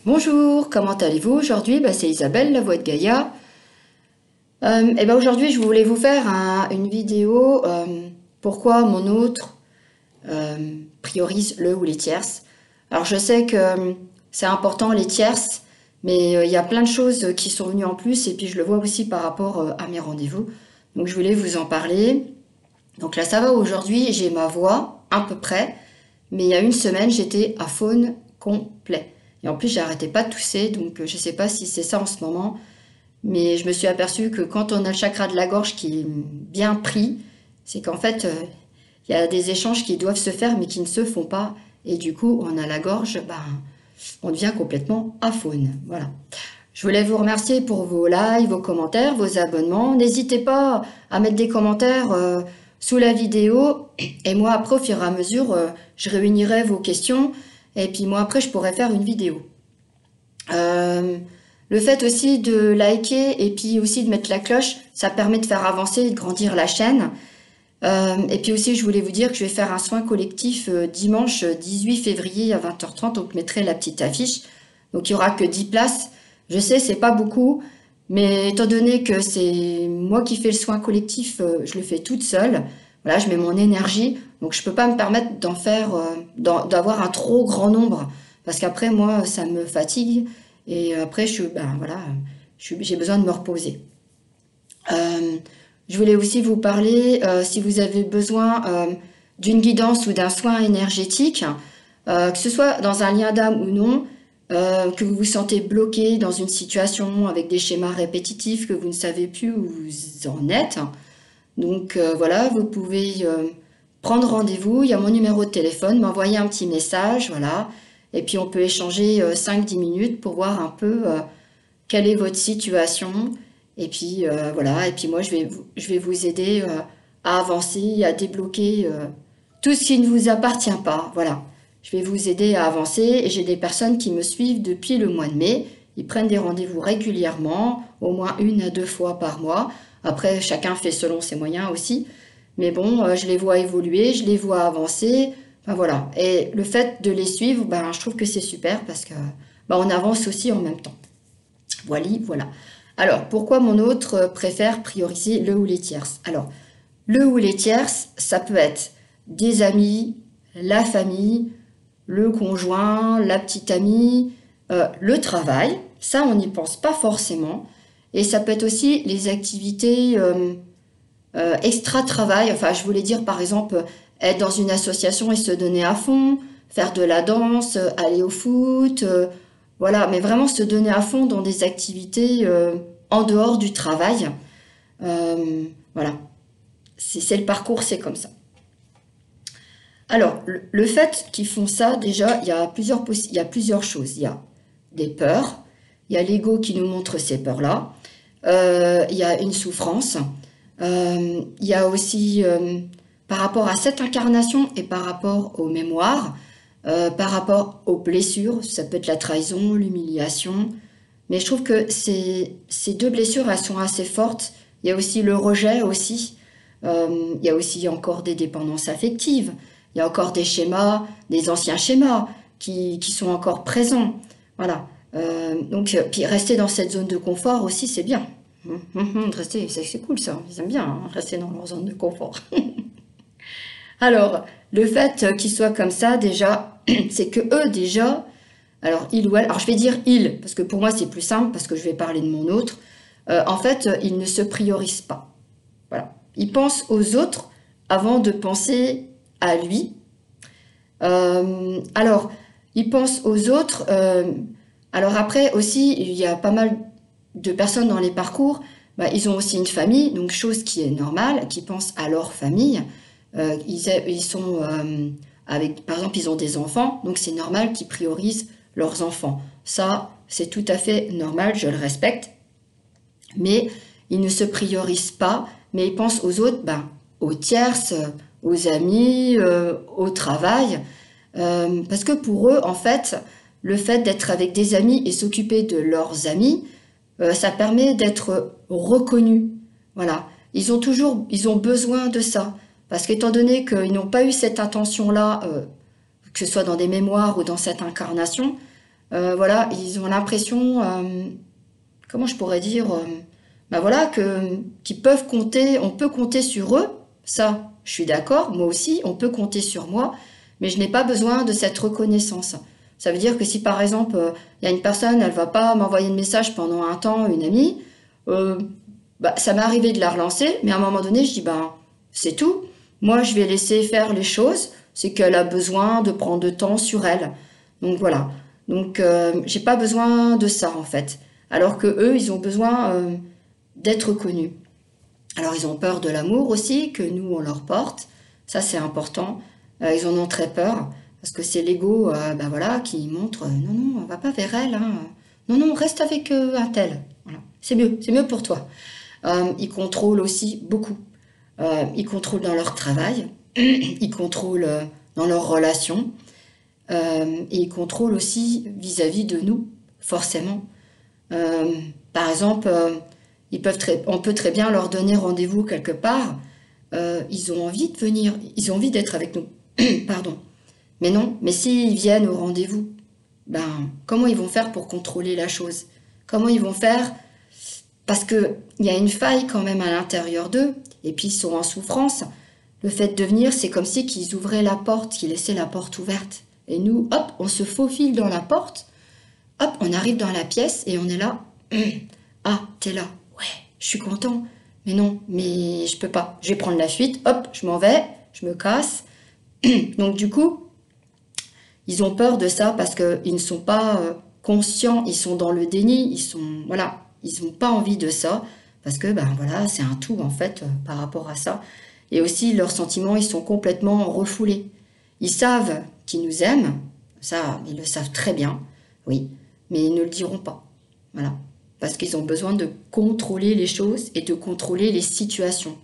Bonjour, comment allez-vous aujourd'hui? C'est Isabelle, la voix de Gaïa. Aujourd'hui, je voulais vous faire une vidéo pourquoi mon autre priorise le ou les tierces. Alors, je sais que c'est important les tierces, mais il y a plein de choses qui sont venues en plus et puis je le vois aussi par rapport à mes rendez-vous. Donc, je voulais vous en parler. Donc là, ça va aujourd'hui, j'ai ma voix à peu près, mais il y a une semaine, j'étais à faune complet. Et en plus, j'arrêtais pas de tousser, donc je sais pas si c'est ça en ce moment, mais je me suis aperçue que quand on a le chakra de la gorge qui est bien pris, c'est qu'en fait, il y a des échanges qui doivent se faire, mais qui ne se font pas. Et du coup, on a la gorge, on devient complètement à faune. Voilà. Je voulais vous remercier pour vos likes, vos commentaires, vos abonnements. N'hésitez pas à mettre des commentaires sous la vidéo. Et moi, après, au fur et à mesure, je réunirai vos questions. Et puis moi, après, je pourrais faire une vidéo. Le fait aussi de liker et puis aussi de mettre la cloche, ça permet de faire avancer et de grandir la chaîne. Et puis aussi, je voulais vous dire que je vais faire un soin collectif dimanche 18 février à 20h30. Donc, je mettrai la petite affiche. Donc, il n'y aura que 10 places. Je sais, c'est pas beaucoup. Mais étant donné que c'est moi qui fais le soin collectif, je le fais toute seule. Voilà, je mets mon énergie. Donc, je peux pas me permettre d'en faire, d'avoir un trop grand nombre. Parce qu'après, moi, ça me fatigue. Et après, j'ai besoin de me reposer. Je voulais aussi vous parler, si vous avez besoin d'une guidance ou d'un soin énergétique, que ce soit dans un lien d'âme ou non, que vous vous sentez bloqué dans une situation avec des schémas répétitifs, que vous ne savez plus où vous en êtes. Donc voilà, vous pouvez prendre rendez-vous, il y a mon numéro de téléphone, m'envoyer un petit message, voilà. Et puis on peut échanger 5-10 minutes pour voir un peu quelle est votre situation. Et puis voilà, et puis moi je vais vous aider à avancer, à débloquer tout ce qui ne vous appartient pas. Voilà, je vais vous aider à avancer et j'ai des personnes qui me suivent depuis le mois de mai. Ils prennent des rendez-vous régulièrement, au moins 1 à 2 fois par mois. Après, chacun fait selon ses moyens aussi. Mais bon, je les vois évoluer, je les vois avancer. Enfin voilà. Et le fait de les suivre, je trouve que c'est super parce que on avance aussi en même temps. Voilà. Alors, pourquoi mon autre préfère prioriser le ou les tierces? Alors, le ou les tierces, ça peut être des amis, la famille, le conjoint, la petite amie, le travail. Ça, on n'y pense pas forcément. Et ça peut être aussi les activités extra-travail. Enfin, je voulais dire, par exemple, être dans une association et se donner à fond, faire de la danse, aller au foot, voilà, mais vraiment se donner à fond dans des activités en dehors du travail. Voilà, c'est le parcours, c'est comme ça. Alors, le fait qu'ils font ça, déjà, il y a plusieurs choses. Il y a des peurs, il y a l'ego qui nous montre ces peurs-là, il y a une souffrance, il y a aussi, par rapport à cette incarnation et par rapport aux mémoires, par rapport aux blessures, ça peut être la trahison, l'humiliation, mais je trouve que ces deux blessures, elles sont assez fortes. Il y a aussi le rejet aussi, il y a aussi encore des dépendances affectives, il y a encore des schémas, des anciens schémas qui sont encore présents. Voilà. Donc, puis rester dans cette zone de confort aussi, c'est bien. Rester, c'est cool ça. Ils aiment bien rester dans leur zone de confort. Alors, le fait qu'ils soient comme ça, déjà, c'est que eux, déjà, alors il ou elle, alors je vais dire il, parce que pour moi c'est plus simple, parce que je vais parler de mon autre, en fait, ils ne se priorisent pas. Voilà. Il pense aux autres avant de penser à lui. Alors, il pense aux autres. Alors après aussi, il y a pas mal de personnes dans les parcours. Ils ont aussi une famille, donc chose qui est normale, qui pensent à leur famille. Ils sont avec, par exemple, ils ont des enfants, donc c'est normal qu'ils priorisent leurs enfants. Ça, c'est tout à fait normal, je le respecte. Mais ils ne se priorisent pas, mais ils pensent aux autres, aux tierces, aux amis, au travail. Parce que pour eux, en fait, le fait d'être avec des amis et s'occuper de leurs amis, ça permet d'être reconnus. Voilà. Ils ont besoin de ça. Parce qu'étant donné qu'ils n'ont pas eu cette intention-là, que ce soit dans des mémoires ou dans cette incarnation, Voilà, ils ont l'impression, comment je pourrais dire, ben voilà, qu'ils peuvent compter, on peut compter sur eux. Ça, je suis d'accord, moi aussi, on peut compter sur moi, mais je n'ai pas besoin de cette reconnaissance. Ça veut dire que si par exemple, il y a une personne, elle va pas m'envoyer de message pendant un temps, une amie, euh, bah, ça m'est arrivé de la relancer, mais à un moment donné, je dis, ben, c'est tout. Moi, je vais laisser faire les choses. C'est qu'elle a besoin de prendre de temps sur elle. Donc voilà. Donc, j'ai pas besoin de ça, en fait. Alors que eux, ils ont besoin d'être connus. Alors, ils ont peur de l'amour aussi, que nous, on leur porte. Ça, c'est important. Ils en ont très peur. Parce que c'est l'ego, ben voilà, qui montre, non, non, on va pas vers elle, hein. Non, non, reste avec un tel. Voilà. C'est mieux pour toi. Ils contrôlent aussi beaucoup. Ils contrôlent dans leur travail, ils contrôlent dans leurs relations, et ils contrôlent aussi vis-à-vis de nous, forcément. Euh, Par exemple, on peut très bien leur donner rendez-vous quelque part. Ils ont envie de venir, ils ont envie d'être avec nous. Pardon. Mais non, mais s'ils viennent au rendez-vous, ben, comment ils vont faire pour contrôler la chose? Comment ils vont faire? Parce qu'il y a une faille quand même à l'intérieur d'eux, et puis ils sont en souffrance. Le fait de venir, c'est comme si qu'ils ouvraient la porte, qu'ils laissaient la porte ouverte. Et nous, hop, on se faufile dans la porte, hop, on arrive dans la pièce et on est là. Ah, t'es là. Ouais, je suis content. Mais non, mais je peux pas. Je vais prendre la fuite, hop, je m'en vais, je me casse. Donc du coup, ils ont peur de ça parce qu'ils ne sont pas conscients, ils sont dans le déni, voilà, ils n'ont pas envie de ça parce que, ben voilà, c'est un tout en fait par rapport à ça. Et aussi, leurs sentiments, ils sont complètement refoulés. Ils savent qu'ils nous aiment, ça, ils le savent très bien, oui, mais ils ne le diront pas. Voilà. Parce qu'ils ont besoin de contrôler les choses et de contrôler les situations.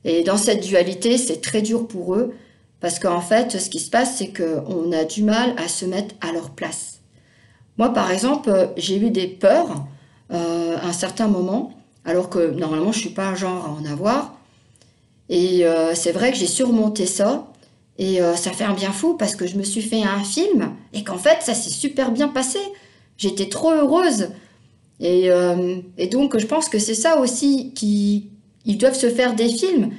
Et dans cette dualité, c'est très dur pour eux, parce qu'en fait, ce qui se passe, c'est qu'on a du mal à se mettre à leur place. Moi, par exemple, j'ai eu des peurs à un certain moment, alors que normalement, je ne suis pas un genre à en avoir. Et c'est vrai que j'ai surmonté ça. Et ça fait un bien fou parce que je me suis fait un film et qu'en fait, ça s'est super bien passé. J'étais trop heureuse. Et donc, je pense que c'est ça aussi ils doivent se faire des films.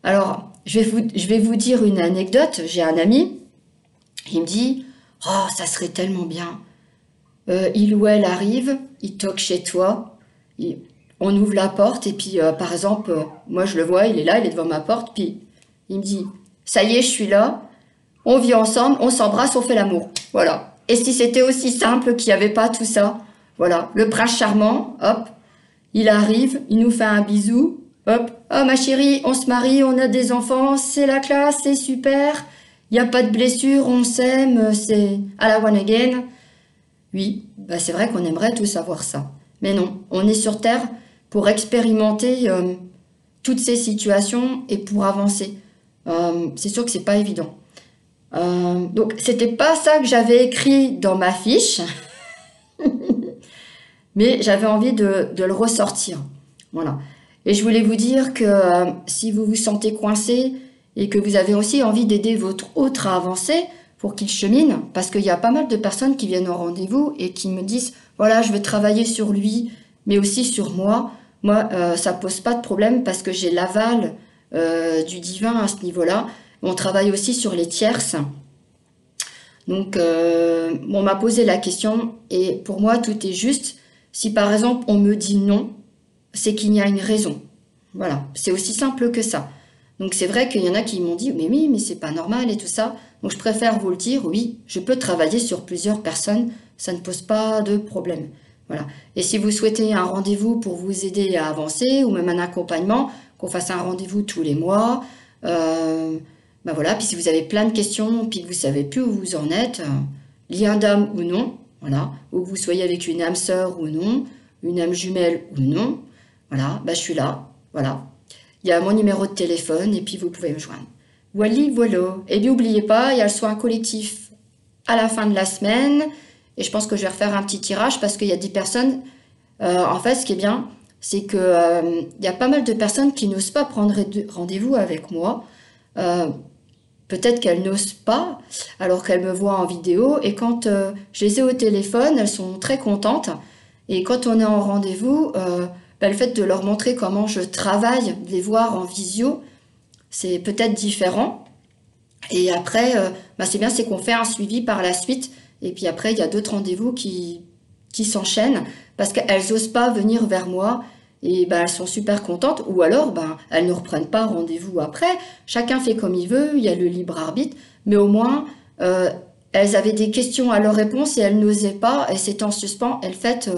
Alors, je vais vous dire une anecdote. J'ai un ami, il me dit, oh, ça serait tellement bien. Il ou elle arrive, il toque chez toi, on ouvre la porte et puis, par exemple, moi je le vois, il est là, il est devant ma porte, puis il me dit, ça y est, je suis là, on vit ensemble, on s'embrasse, on fait l'amour. Voilà. Et si c'était aussi simple qu'il n'y avait pas tout ça? Voilà, le prince charmant, hop, il arrive, il nous fait un bisou, hop, oh ma chérie, on se marie, on a des enfants, c'est la classe, c'est super, il n'y a pas de blessure, on s'aime, c'est à la one again. Oui, bah c'est vrai qu'on aimerait tous savoir ça. Mais non, on est sur Terre pour expérimenter toutes ces situations et pour avancer. C'est sûr que c'est pas évident. Donc c'était pas ça que j'avais écrit dans ma fiche, mais j'avais envie de le ressortir. Voilà. Et je voulais vous dire que si vous vous sentez coincé et que vous avez aussi envie d'aider votre autre à avancer pour qu'il chemine, parce qu'il y a pas mal de personnes qui viennent au rendez-vous et qui me disent, voilà, je veux travailler sur lui, mais aussi sur moi. Moi, ça pose pas de problème parce que j'ai l'aval du divin à ce niveau-là. On travaille aussi sur les tierces. Donc, on m'a posé la question et pour moi, tout est juste. Si par exemple, on me dit non, c'est qu'il y a une raison. Voilà, c'est aussi simple que ça. Donc c'est vrai qu'il y en a qui m'ont dit, mais oui, mais c'est pas normal et tout ça. Donc je préfère vous le dire, oui, je peux travailler sur plusieurs personnes, ça ne pose pas de problème. Voilà. Et si vous souhaitez un rendez-vous pour vous aider à avancer ou même un accompagnement, qu'on fasse un rendez-vous tous les mois, ben voilà. Puis si vous avez plein de questions, puis que vous savez plus où vous en êtes, lien d'âme ou non, voilà, ou que vous soyez avec une âme sœur ou non, une âme jumelle ou non, voilà, ben je suis là, voilà. Il y a mon numéro de téléphone et puis vous pouvez me joindre. Voilà. Et bien, n'oubliez pas, il y a le soin collectif à la fin de la semaine. Et je pense que je vais refaire un petit tirage parce qu'il y a des personnes... en fait, ce qui est bien, c'est que il y a pas mal de personnes qui n'osent pas prendre rendez-vous avec moi peut-être qu'elles n'osent pas alors qu'elles me voient en vidéo. Et quand je les ai au téléphone, elles sont très contentes. Et quand on est en rendez-vous, le fait de leur montrer comment je travaille, de les voir en visio, c'est peut-être différent. Et après, c'est bien, c'est qu'on fait un suivi par la suite. Et puis après, il y a d'autres rendez-vous qui s'enchaînent parce qu'elles n'osent pas venir vers moi. Et elles sont super contentes. Ou alors, elles ne reprennent pas rendez-vous après. Chacun fait comme il veut, il y a le libre arbitre. Mais au moins, elles avaient des questions à leur réponse et elles n'osaient pas. Et c'était en suspens. Et le fait,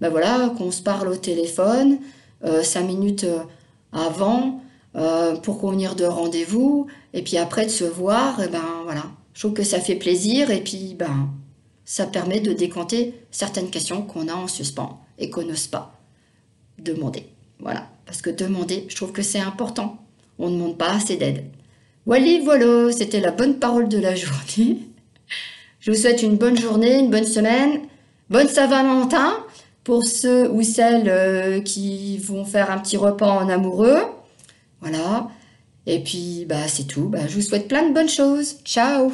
voilà, qu'on se parle au téléphone 5 minutes avant pour convenir de rendez-vous. Et puis après de se voir, et voilà. Je trouve que ça fait plaisir. Et puis, ça permet de décanter certaines questions qu'on a en suspens et qu'on n'ose pas demander. Voilà. Parce que demander, je trouve que c'est important. On ne demande pas assez d'aide. Voilà, c'était la bonne parole de la journée. Je vous souhaite une bonne journée, une bonne semaine, bonne Saint-Valentin pour ceux ou celles qui vont faire un petit repas en amoureux. Voilà. Et puis, c'est tout. Je vous souhaite plein de bonnes choses. Ciao!